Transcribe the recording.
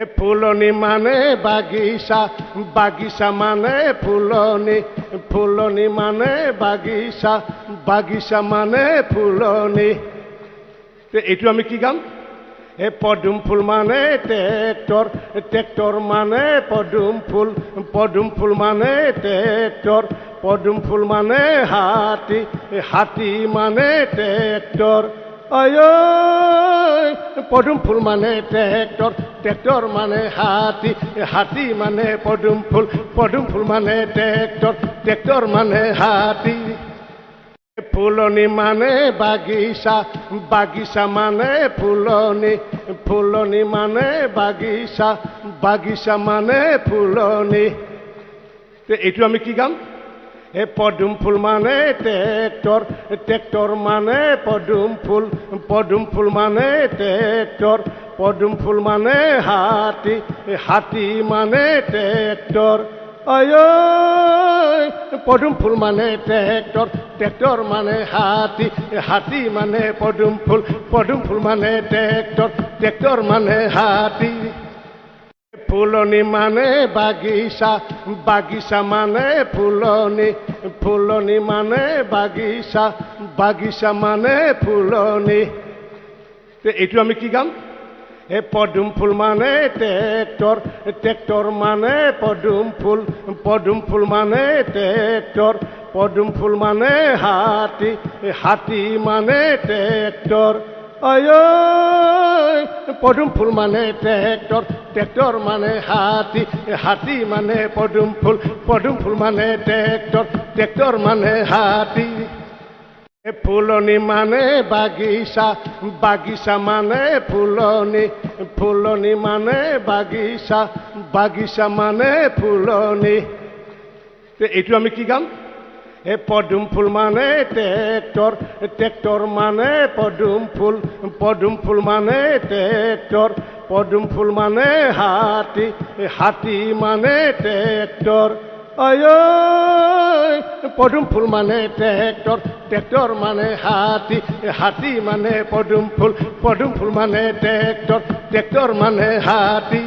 ফুলনি মানে বাগিচা, বাগিচা মানে ফুলনি, ফুলনি মানে বাগিচা, বাগিচা মানে ফুলনি। এইটো আমি কি গাম? পদুম ফুল মানে ট্ৰেক্টৰ, ট্ৰেক্টৰ মানে পদুম ফুল, পদুম ফুল মানে ট্ৰেক্টৰ, পদুম ফুল মানে হাতী, হাতী মানে ট্ৰেক্টৰ। আয় পদুম ফুল মানে ট্ৰেক্টৰ, ট্ৰেক্টৰ মানে হাতী, হাতী মানে পদুম ফুল, পদুম ফুল মানে ট্ৰেক্টৰ, ট্ৰেক্টৰ মানে হাতী। ফুলনি মানে বাগিচা, বাগিচা মানে ফুলনি, ফুলনি মানে বাগিচা, বাগিচা মানে ফুলনি। এইটো আমি কি গাম? পদুম ফুল মানে ট্ৰেক্টৰ, ট্ৰেক্টৰ মানে পদুম ফুল, পদুম ফুল মানে ট্ৰেক্টৰ, পদুম ফুল মানে হাতী, হাতী মানে ট্ৰেক্টৰ। আয় পদুম ফুল মানে ট্ৰেক্টৰ, ট্ৰেক্টৰ মানে হাতী, হাতী মানে পদুম ফুল, পদুম ফুল মানে ট্ৰেক্টৰ, ট্ৰেক্টৰ মানে হাতী। ফুলনি মানে বাগিচা, বাগিচা মানে ফুলনি, ফুলনি মানে বাগিচা, বাগিচা মানে ফুলনি। এইটো আমি কি গাম? পদুম ফুল মানে ট্ৰেক্টৰ, ট্ৰেক্টৰ মানে পদুম ফুল, পদুম ফুল মানে ট্ৰেক্টৰ, পদুম ফুল মানে হাতী, হাতী মানে ট্ৰেক্টৰ। আয় পদুম ফুল মানে ট্ৰেক্টৰ, ট্ৰেক্টৰ মানে হাতী, হাতী মানে পদুম ফুল, পদুম ফুল মানে ট্ৰেক্টৰ, ট্ৰেক্টৰ মানে হাতী। ফুলনি মানে বাগিচা, বাগিচা মানে ফুলনি, ফুলনি মানে বাগিচা, বাগিচা মানে ফুলনি। এইটো আমি কি গাম? পদুম ফুল মানে ট্ৰেক্টৰ, ট্ৰেক্টৰ মানে পদুম ফুল, পদুম ফুল মানে ট্ৰেক্টৰ, পদুম ফুল মানে হাতী, হাতী মানে ট্ৰেক্টৰ। আয় পদুম ফুল মানে ট্ৰেক্টৰ, ট্ৰেক্টৰ মানে হাতী, হাতী মানে পদুম ফুল, পদুম ফুল মানে ট্ৰেক্টৰ, ট্ৰেক্টৰ মানে হাতী।